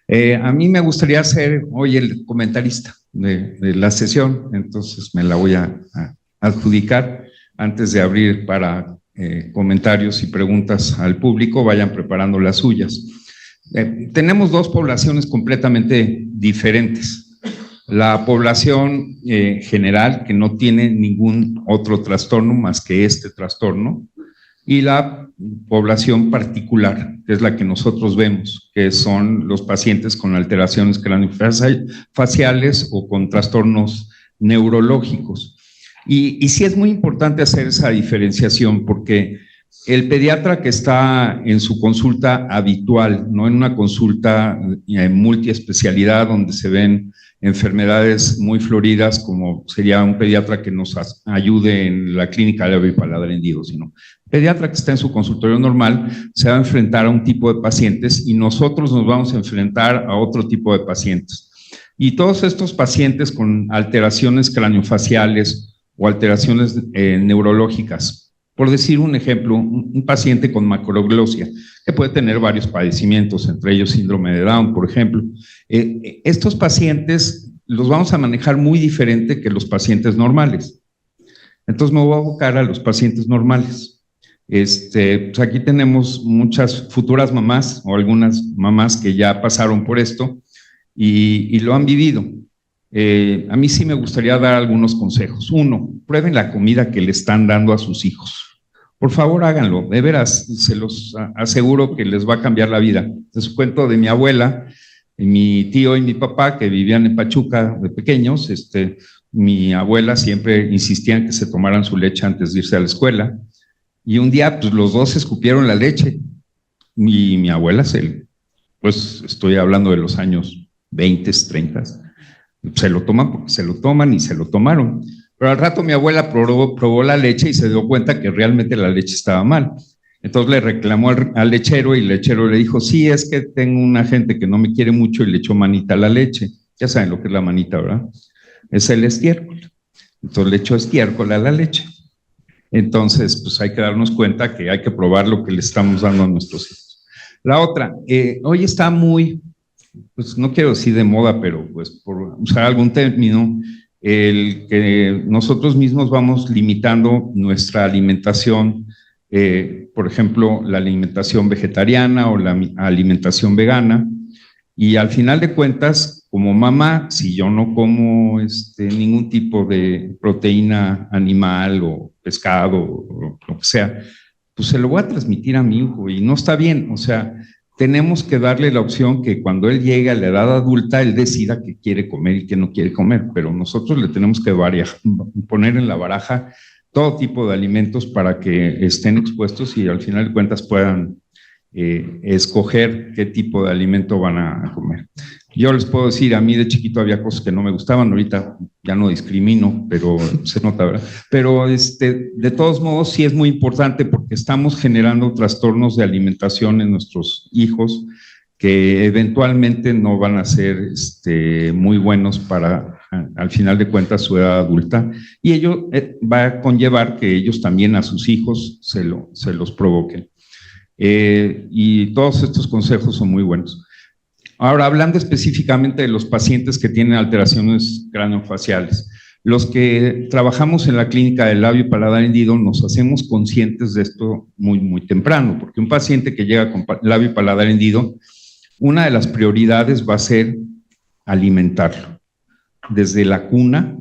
A mí me gustaría ser hoy el comentarista de la sesión, entonces me la voy a adjudicar antes de abrir para comentarios y preguntas al público. Vayan preparando las suyas. Tenemos dos poblaciones completamente diferentes. La población general, que no tiene ningún otro trastorno más que este trastorno, y la población particular, que es la que nosotros vemos, que son los pacientes con alteraciones craneofaciales o con trastornos neurológicos. Y sí es muy importante hacer esa diferenciación, porque el pediatra que está en su consulta habitual, no en una consulta multiespecialidad donde se ven enfermedades muy floridas, como sería un pediatra que nos ayude en la clínica de labio y paladar hendido, sino pediatra que está en su consultorio normal se va a enfrentar a un tipo de pacientes y nosotros nos vamos a enfrentar a otro tipo de pacientes. Y todos estos pacientes con alteraciones craneofaciales o alteraciones neurológicas, por decir un ejemplo, un paciente con macroglosia, que puede tener varios padecimientos, entre ellos síndrome de Down, por ejemplo. Estos pacientes los vamos a manejar muy diferente que los pacientes normales. Entonces me voy a abocar a los pacientes normales. Pues aquí tenemos muchas futuras mamás o algunas mamás que ya pasaron por esto y lo han vivido. A mí sí me gustaría dar algunos consejos. Uno, prueben la comida que le están dando a sus hijos. Por favor, háganlo. De veras, se los aseguro que les va a cambiar la vida. Les cuento de mi abuela, mi tío y mi papá que vivían en Pachuca de pequeños. Mi abuela siempre insistía en que se tomaran su leche antes de irse a la escuela. Y un día, pues los dos escupieron la leche. Y mi abuela pues estoy hablando de los años 20, 30, se lo toman porque se lo toman y se lo tomaron. Pero al rato mi abuela probó la leche y se dio cuenta que realmente la leche estaba mal. Entonces le reclamó al lechero y el lechero le dijo, sí, es que tengo una gente que no me quiere mucho y le echó manita a la leche. Ya saben lo que es la manita, ¿verdad? Es el estiércol. Entonces le echó estiércol a la leche. Entonces, pues hay que darnos cuenta que hay que probar lo que le estamos dando a nuestros hijos. La otra, hoy está muy, pues no quiero decir de moda, pero pues por usar algún término, el que nosotros mismos vamos limitando nuestra alimentación, por ejemplo, la alimentación vegetariana o la alimentación vegana, y al final de cuentas, como mamá, si yo no como ningún tipo de proteína animal o pescado o lo que sea, pues se lo voy a transmitir a mi hijo y no está bien. O sea, tenemos que darle la opción que cuando él llegue a la edad adulta, él decida qué quiere comer y qué no quiere comer, pero nosotros le tenemos que poner en la baraja todo tipo de alimentos para que estén expuestos y al final de cuentas puedan escoger qué tipo de alimento van a comer. Yo les puedo decir, a mí de chiquito había cosas que no me gustaban, ahorita ya no discrimino, pero se nota, ¿verdad? Pero de todos modos sí es muy importante porque estamos generando trastornos de alimentación en nuestros hijos que eventualmente no van a ser muy buenos para, al final de cuentas, su edad adulta, y ello va a conllevar que ellos también a sus hijos se los provoquen. Y todos estos consejos son muy buenos. Ahora, hablando específicamente de los pacientes que tienen alteraciones craneofaciales, los que trabajamos en la clínica del labio y paladar hendido nos hacemos conscientes de esto muy, muy temprano, porque un paciente que llega con labio y paladar hendido, una de las prioridades va a ser alimentarlo. Desde la cuna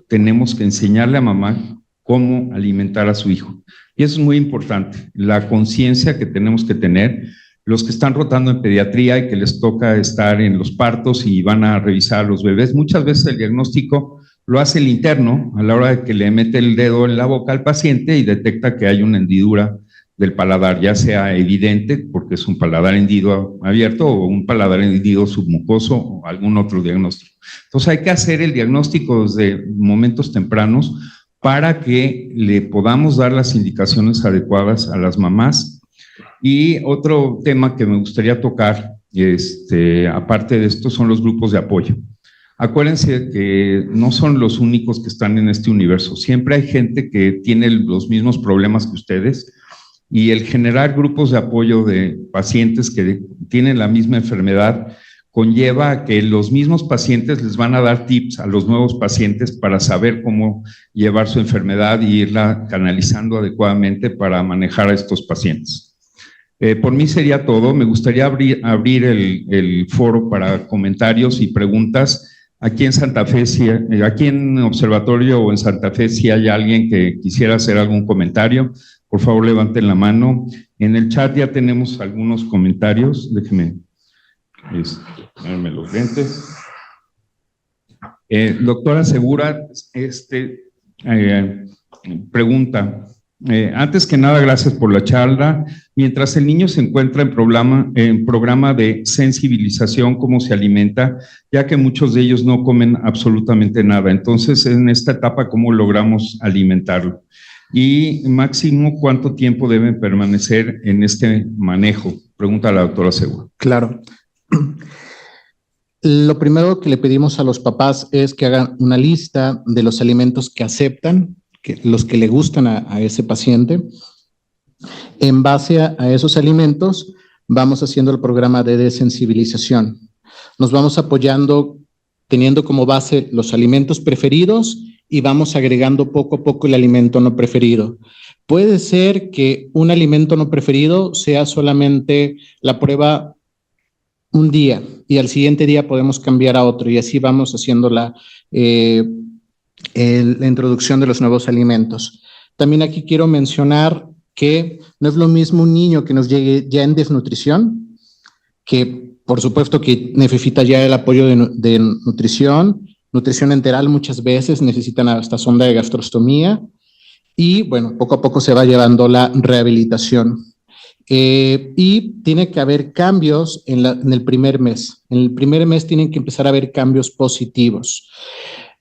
tenemos que enseñarle a mamá cómo alimentar a su hijo. Y eso es muy importante, la conciencia que tenemos que tener los que están rotando en pediatría y que les toca estar en los partos y van a revisar a los bebés. Muchas veces el diagnóstico lo hace el interno a la hora de que le mete el dedo en la boca al paciente y detecta que hay una hendidura del paladar, ya sea evidente porque es un paladar hendido abierto o un paladar hendido submucoso o algún otro diagnóstico. Entonces hay que hacer el diagnóstico desde momentos tempranos para que le podamos dar las indicaciones adecuadas a las mamás. Y otro tema que me gustaría tocar, aparte de esto, son los grupos de apoyo. Acuérdense que no son los únicos que están en este universo. Siempre hay gente que tiene los mismos problemas que ustedes y el generar grupos de apoyo de pacientes que tienen la misma enfermedad conlleva a que los mismos pacientes les van a dar tips a los nuevos pacientes para saber cómo llevar su enfermedad y irla canalizando adecuadamente para manejar a estos pacientes. Por mí sería todo. Me gustaría abrir el foro para comentarios y preguntas. Aquí en Santa Fe, aquí en Observatorio o en Santa Fe, si hay alguien que quisiera hacer algún comentario, por favor levanten la mano. En el chat ya tenemos algunos comentarios. Déjenme ponerme los lentes. Doctora Segura, pregunta. Antes que nada, gracias por la charla. Mientras el niño se encuentra en programa de sensibilización, cómo se alimenta, ya que muchos de ellos no comen absolutamente nada. Entonces, en esta etapa, ¿cómo logramos alimentarlo? Y máximo, ¿cuánto tiempo deben permanecer en este manejo? Pregunta la doctora Segura. Claro. Lo primero que le pedimos a los papás es que hagan una lista de los alimentos que aceptan, los que le gustan a ese paciente. En base a esos alimentos, vamos haciendo el programa de desensibilización. Nos vamos apoyando, teniendo como base los alimentos preferidos y vamos agregando poco a poco el alimento no preferido. Puede ser que un alimento no preferido sea solamente la prueba un día y al siguiente día podemos cambiar a otro y así vamos haciendo la introducción de los nuevos alimentos. También aquí quiero mencionar que no es lo mismo un niño que nos llegue ya en desnutrición, que por supuesto que necesita ya el apoyo de nutrición enteral muchas veces, necesitan hasta sonda de gastrostomía y bueno, poco a poco se va llevando la rehabilitación. Y tiene que haber cambios en el primer mes. En el primer mes tienen que empezar a haber cambios positivos.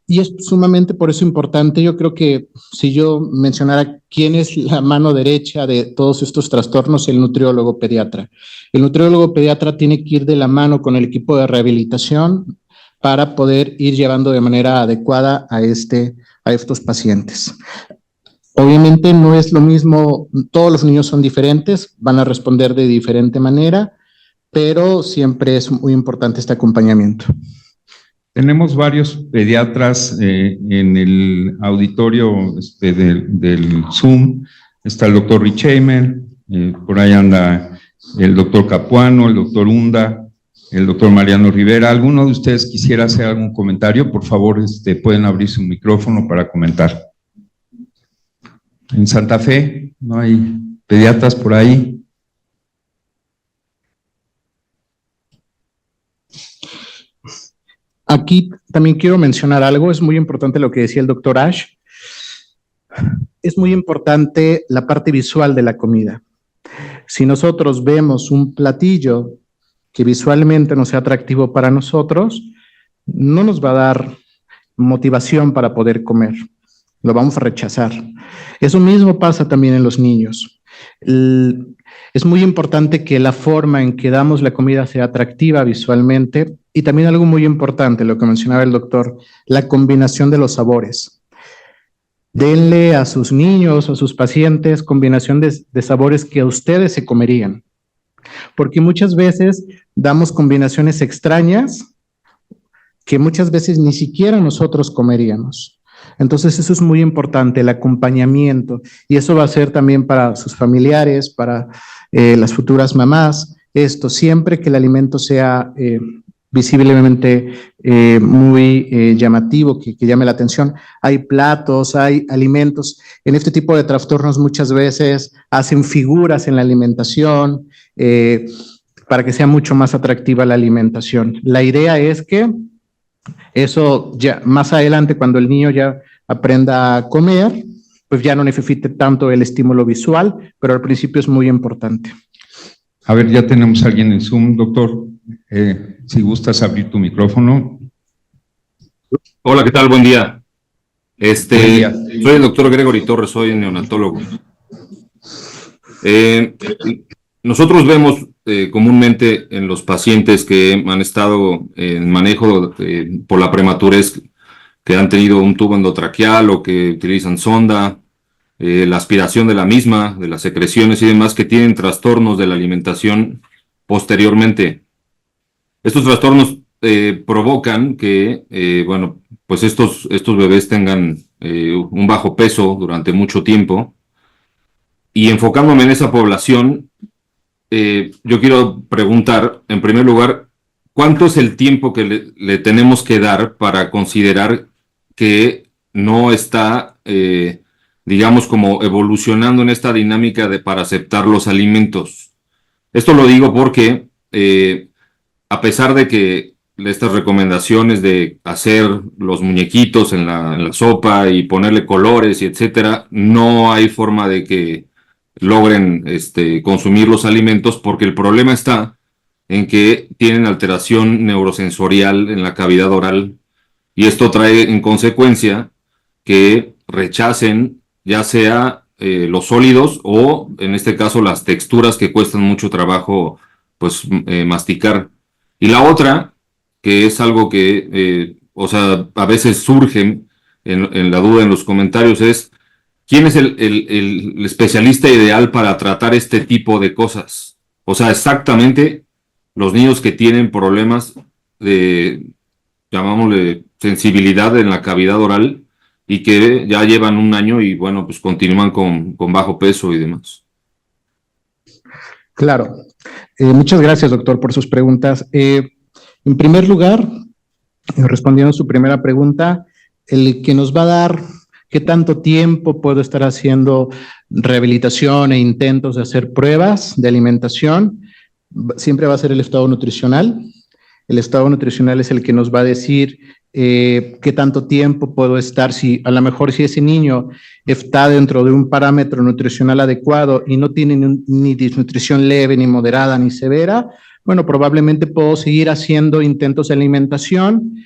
Y es sumamente por eso importante. Yo creo que si yo mencionara quién es la mano derecha de todos estos trastornos, el nutriólogo pediatra. El nutriólogo pediatra tiene que ir de la mano con el equipo de rehabilitación para poder ir llevando de manera adecuada a estos pacientes. Obviamente no es lo mismo, todos los niños son diferentes, van a responder de diferente manera, pero siempre es muy importante este acompañamiento. Tenemos varios pediatras en el auditorio del Zoom. Está el doctor Richheimer, por ahí anda el doctor Capuano, el doctor Hunda, el doctor Mariano Rivera. ¿Alguno de ustedes quisiera hacer algún comentario? Por favor, pueden abrir su micrófono para comentar. En Santa Fe, ¿no hay pediatras por ahí? Aquí también quiero mencionar algo, es muy importante lo que decía el doctor Ash. Es muy importante la parte visual de la comida. Si nosotros vemos un platillo que visualmente no sea atractivo para nosotros, no nos va a dar motivación para poder comer. Lo vamos a rechazar. Eso mismo pasa también en los niños. Es muy importante que la forma en que damos la comida sea atractiva visualmente y también algo muy importante, lo que mencionaba el doctor, la combinación de los sabores. Denle a sus niños, a sus pacientes, combinación de sabores que ustedes se comerían. Porque muchas veces damos combinaciones extrañas que muchas veces ni siquiera nosotros comeríamos. Entonces eso es muy importante, el acompañamiento, y eso va a ser también para sus familiares, para las futuras mamás, siempre que el alimento sea visiblemente muy llamativo, que llame la atención. Hay platos, hay alimentos, en este tipo de trastornos muchas veces hacen figuras en la alimentación para que sea mucho más atractiva la alimentación. La idea es que eso ya más adelante, cuando el niño ya aprenda a comer, pues ya no necesite tanto el estímulo visual, pero al principio es muy importante. A ver, ya tenemos a alguien en Zoom, doctor. Si gustas abrir tu micrófono. Hola, ¿qué tal? Buen día. Buen día. Soy el doctor Gregory Torres, soy neonatólogo. Nosotros vemos comúnmente en los pacientes que han estado en manejo por la prematurez, que han tenido un tubo endotraqueal o que utilizan sonda, la aspiración de la misma, de las secreciones y demás, que tienen trastornos de la alimentación posteriormente. Estos trastornos provocan que, bueno, pues estos bebés tengan un bajo peso durante mucho tiempo. Y enfocándome en esa población, yo quiero preguntar, en primer lugar, ¿cuánto es el tiempo que le tenemos que dar para considerar que no está, digamos, como evolucionando en esta dinámica para aceptar los alimentos? Esto lo digo porque, a pesar de que estas recomendaciones de hacer los muñequitos en la sopa y ponerle colores y etcétera, no hay forma de que logren consumir los alimentos, porque el problema está en que tienen alteración neurosensorial en la cavidad oral, y esto trae en consecuencia que rechacen ya sea los sólidos o en este caso las texturas que cuestan mucho trabajo pues masticar. Y la otra, que es algo que o sea, a veces surge en la duda en los comentarios, es ¿quién es el especialista ideal para tratar este tipo de cosas? O sea, exactamente los niños que tienen problemas de, llamámosle, sensibilidad en la cavidad oral y que ya llevan un año y, bueno, pues continúan con bajo peso y demás. Claro. Muchas gracias, doctor, por sus preguntas. En primer lugar, respondiendo a su primera pregunta, el que nos va a dar qué tanto tiempo puedo estar haciendo rehabilitación e intentos de hacer pruebas de alimentación, siempre va a ser el estado nutricional. El estado nutricional es el que nos va a decir qué tanto tiempo puedo estar, si a lo mejor si ese niño está dentro de un parámetro nutricional adecuado y no tiene ni desnutrición leve, ni moderada, ni severa, bueno, probablemente puedo seguir haciendo intentos de alimentación,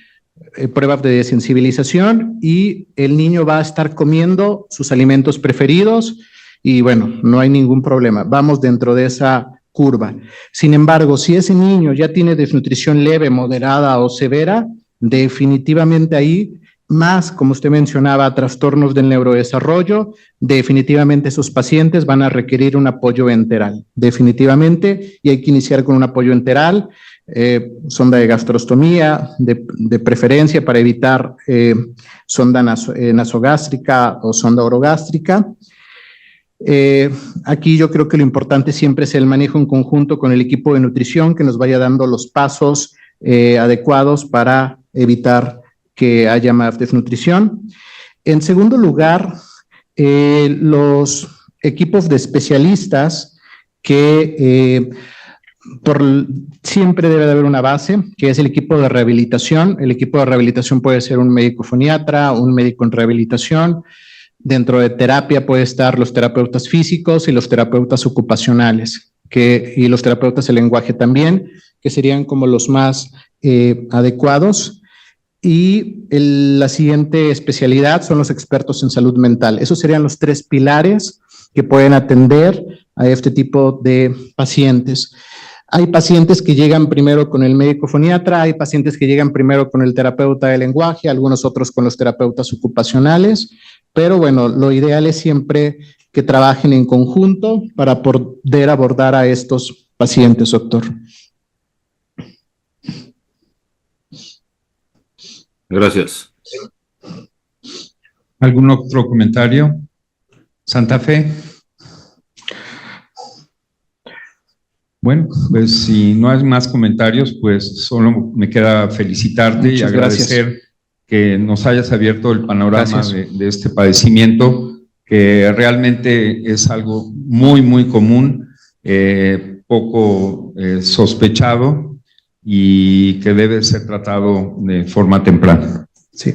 pruebas de desensibilización, y el niño va a estar comiendo sus alimentos preferidos y bueno, no hay ningún problema. Vamos dentro de esa curva. Sin embargo, si ese niño ya tiene desnutrición leve, moderada o severa, definitivamente ahí, más como usted mencionaba, trastornos del neurodesarrollo, definitivamente esos pacientes van a requerir un apoyo enteral, definitivamente, y hay que iniciar con un apoyo enteral, sonda de gastrostomía, de preferencia para evitar sonda nasogástrica o sonda orogástrica. Aquí yo creo que lo importante siempre es el manejo en conjunto con el equipo de nutrición que nos vaya dando los pasos adecuados para evitar que haya más desnutrición. En segundo lugar, los equipos de especialistas que siempre debe de haber una base, que es el equipo de rehabilitación. El equipo de rehabilitación puede ser un médico foniatra, un médico en rehabilitación. Dentro de terapia puede estar los terapeutas físicos y los terapeutas ocupacionales, y los terapeutas del lenguaje también, que serían como los más adecuados. Y la siguiente especialidad son los expertos en salud mental. Esos serían los 3 pilares que pueden atender a este tipo de pacientes. Hay pacientes que llegan primero con el médico foniatra, hay pacientes que llegan primero con el terapeuta de lenguaje, algunos otros con los terapeutas ocupacionales, pero bueno, lo ideal es siempre que trabajen en conjunto para poder abordar a estos pacientes, doctor. Gracias. ¿Algún otro comentario? Santa Fe. Bueno, pues si no hay más comentarios, pues solo me queda felicitarte y agradecer que nos hayas abierto el panorama de este padecimiento, que realmente es algo muy, muy común, poco sospechado y que debe ser tratado de forma temprana. Sí,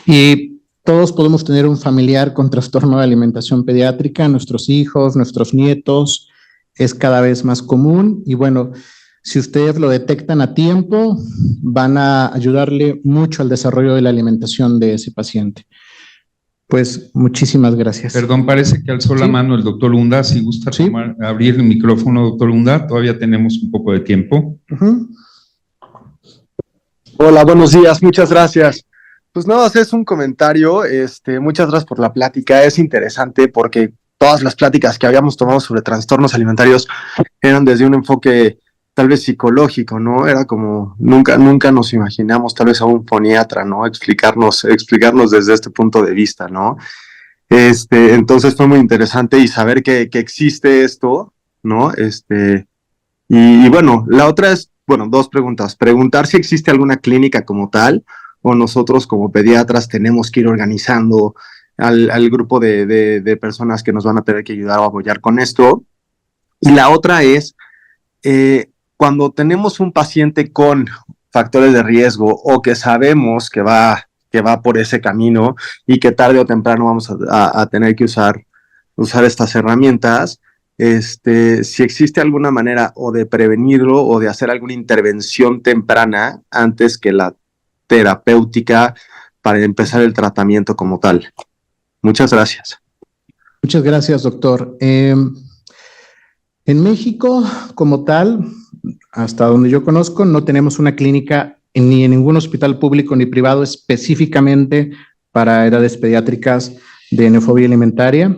y todos podemos tener un familiar con trastorno de alimentación pediátrica, nuestros hijos, nuestros nietos, es cada vez más común y bueno, si ustedes lo detectan a tiempo, van a ayudarle mucho al desarrollo de la alimentación de ese paciente. Pues muchísimas gracias. Perdón, parece que alzó la mano el doctor Lunda. Si gusta abrir el micrófono, doctor Lunda, todavía tenemos un poco de tiempo. Hola, buenos días, muchas gracias. Pues nada, es un comentario, muchas gracias por la plática, es interesante porque todas las pláticas que habíamos tomado sobre trastornos alimentarios eran desde un enfoque tal vez psicológico, ¿no? Era como, nunca nos imaginamos tal vez a un foniatra, ¿no? Explicarnos desde este punto de vista, ¿no? Entonces fue muy interesante y saber que existe esto, ¿no? Y bueno, la otra es, bueno, dos preguntas. Preguntar si existe alguna clínica como tal, o nosotros como pediatras tenemos que ir organizando al grupo de personas que nos van a tener que ayudar o apoyar con esto. Y la otra es, cuando tenemos un paciente con factores de riesgo o que sabemos que va por ese camino y que tarde o temprano vamos a tener que usar estas herramientas, si existe alguna manera o de prevenirlo o de hacer alguna intervención temprana antes que la terapéutica para empezar el tratamiento como tal. Muchas gracias. Muchas gracias, doctor. En México, como tal, hasta donde yo conozco, no tenemos una clínica ni en ningún hospital público ni privado específicamente para edades pediátricas de neofobia alimentaria.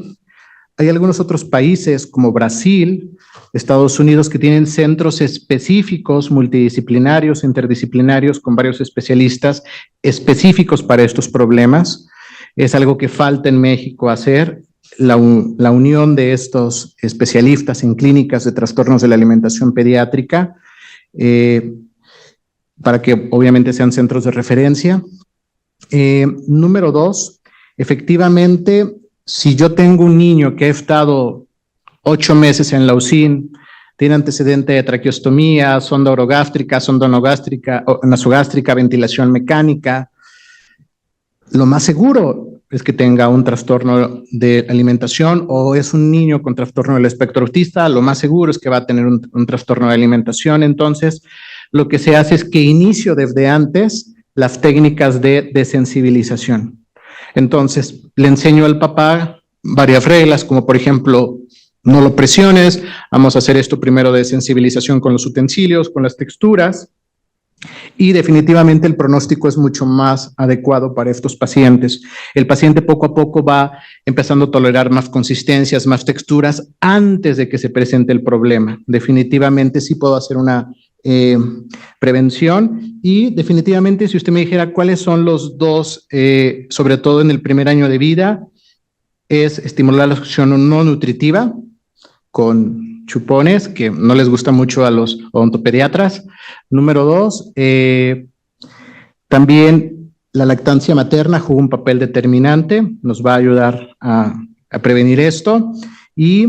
Hay algunos otros países como Brasil, Estados Unidos, que tienen centros específicos, multidisciplinarios, interdisciplinarios, con varios especialistas específicos para estos problemas. Es algo que falta en México hacer. La unión de estos especialistas en clínicas de trastornos de la alimentación pediátrica para que obviamente sean centros de referencia. Número 2, efectivamente, si yo tengo un niño que ha estado 8 meses en la UCIN, tiene antecedente de traqueostomía, sonda orogástrica, sonda nasogástrica, ventilación mecánica, lo más seguro es que tenga un trastorno de alimentación, o es un niño con trastorno del espectro autista, lo más seguro es que va a tener un trastorno de alimentación. Entonces, lo que se hace es que inicio desde antes las técnicas de desensibilización. Entonces, le enseño al papá varias reglas, como por ejemplo, no lo presiones, vamos a hacer esto primero de sensibilización con los utensilios, con las texturas, y definitivamente el pronóstico es mucho más adecuado para estos pacientes. El paciente poco a poco va empezando a tolerar más consistencias, más texturas antes de que se presente el problema. Definitivamente sí puedo hacer una prevención, y definitivamente si usted me dijera cuáles son los dos, sobre todo en el primer año de vida, es estimular la succión no nutritiva con chupones, que no les gusta mucho a los odontopediatras. Número 2, también la lactancia materna juega un papel determinante, nos va a ayudar a prevenir esto. Y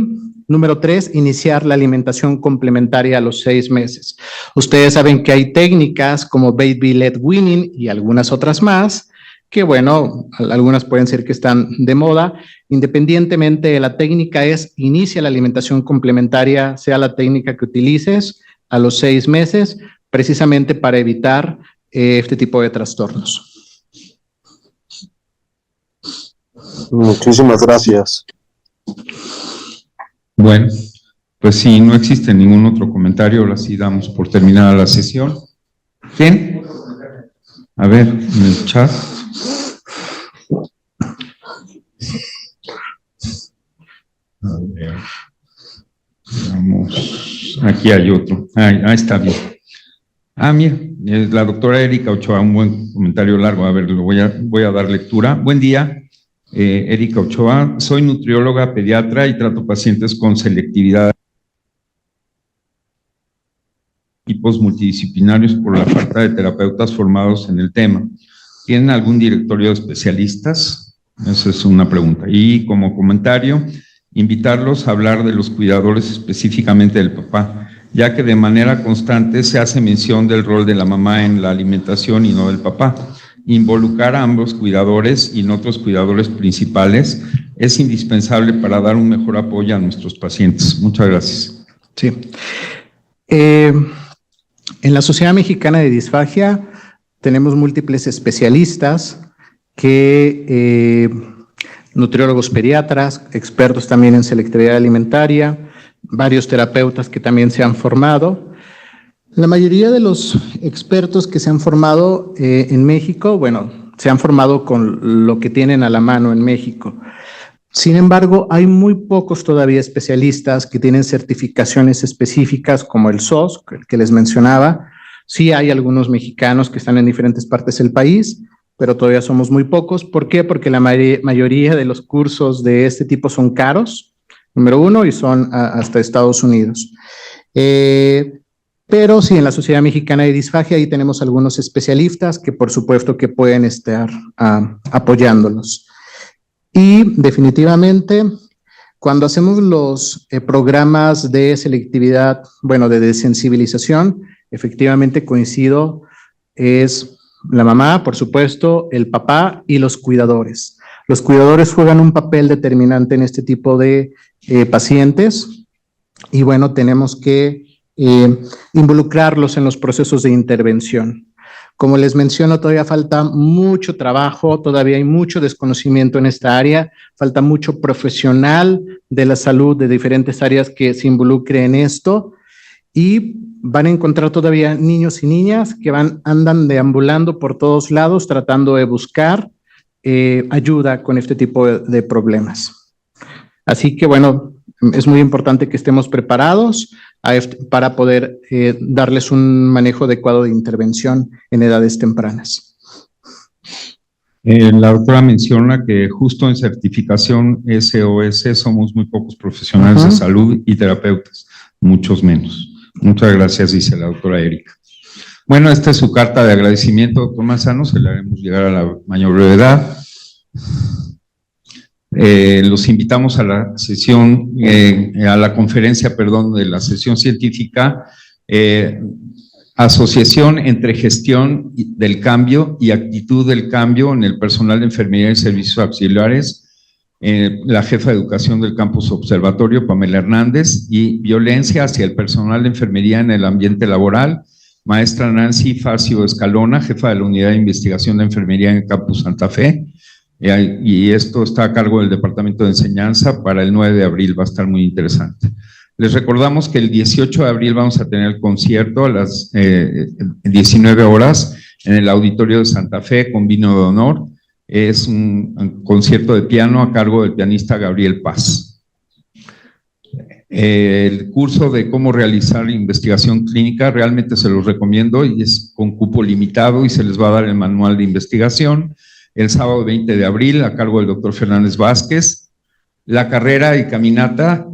número 3, iniciar la alimentación complementaria a los 6 meses. Ustedes saben que hay técnicas como Baby-led weaning y algunas otras más, que bueno, algunas pueden ser que están de moda. Independientemente de la técnica, inicia la alimentación complementaria, sea la técnica que utilices, a los 6 meses, precisamente para evitar este tipo de trastornos. Muchísimas gracias. Bueno, pues si no existe ningún otro comentario, ahora sí damos por terminada la sesión. ¿Quién? A ver, en el chat. A ver. Vamos. Aquí hay otro. Está bien. Mira, la doctora Erika Ochoa, un buen comentario largo. A ver, voy a dar lectura. Buen día. Erika Ochoa, soy nutrióloga pediatra y trato pacientes con selectividad, equipos multidisciplinarios por la falta de terapeutas formados en el tema. ¿Tienen algún directorio de especialistas? Esa es una pregunta. Y como comentario, invitarlos a hablar de los cuidadores, específicamente del papá, ya que de manera constante se hace mención del rol de la mamá en la alimentación y no del papá. Involucrar a ambos cuidadores y no otros cuidadores principales es indispensable para dar un mejor apoyo a nuestros pacientes. Muchas gracias. Sí. En la Sociedad Mexicana de Disfagia tenemos múltiples especialistas que nutriólogos pediatras, expertos también en selectividad alimentaria, varios terapeutas que también se han formado. La mayoría de los expertos que se han formado en México, bueno, se han formado con lo que tienen a la mano en México. Sin embargo, hay muy pocos todavía especialistas que tienen certificaciones específicas como el SOS, que les mencionaba. Sí hay algunos mexicanos que están en diferentes partes del país, pero todavía somos muy pocos. ¿Por qué? Porque la mayoría de los cursos de este tipo son caros, número uno, y son hasta Estados Unidos. Pero sí, en la Sociedad Mexicana de Disfagia ahí tenemos algunos especialistas que por supuesto que pueden estar apoyándolos. Y definitivamente, cuando hacemos los programas de selectividad, bueno, de desensibilización, efectivamente coincido, es la mamá, por supuesto, el papá y los cuidadores. Los cuidadores juegan un papel determinante en este tipo de pacientes y bueno, tenemos que involucrarlos en los procesos de intervención. Como les menciono, todavía falta mucho trabajo, todavía hay mucho desconocimiento en esta área, falta mucho profesional de la salud de diferentes áreas que se involucre en esto y van a encontrar todavía niños y niñas que andan deambulando por todos lados tratando de buscar ayuda con este tipo de problemas. Así que bueno, es muy importante que estemos preparados para poder darles un manejo adecuado de intervención en edades tempranas. La doctora menciona que justo en certificación SOS somos muy pocos profesionales de salud y terapeutas, muchos menos. Muchas gracias, dice la doctora Erika. Bueno, esta es su carta de agradecimiento, doctor Manzano, se la haremos llegar a la mayor brevedad. Los invitamos a la sesión, a la conferencia, perdón, de la sesión científica, asociación entre gestión del cambio y actitud del cambio en el personal de enfermería y servicios auxiliares, la jefa de educación del campus observatorio, Pamela Hernández, y violencia hacia el personal de enfermería en el ambiente laboral, maestra Nancy Facio Escalona, jefa de la unidad de investigación de enfermería en el campus Santa Fe. Y esto está a cargo del Departamento de Enseñanza para el 9 de abril, va a estar muy interesante. Les recordamos que el 18 de abril vamos a tener el concierto a las 19 horas en el Auditorio de Santa Fe con vino de honor. Es un concierto de piano a cargo del pianista Gabriel Paz. El curso de cómo realizar investigación clínica realmente se los recomiendo y es con cupo limitado y se les va a dar el manual de investigación. El sábado 20 de abril, a cargo del doctor Fernández Vázquez, la carrera y caminata,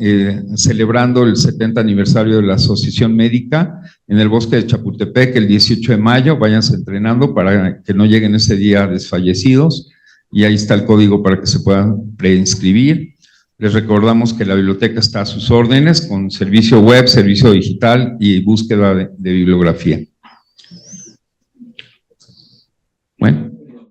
celebrando el 70 aniversario de la Asociación Médica en el bosque de Chapultepec, el 18 de mayo, váyanse entrenando para que no lleguen ese día desfallecidos, y ahí está el código para que se puedan preinscribir. Les recordamos que la biblioteca está a sus órdenes, con servicio web, servicio digital y búsqueda de bibliografía.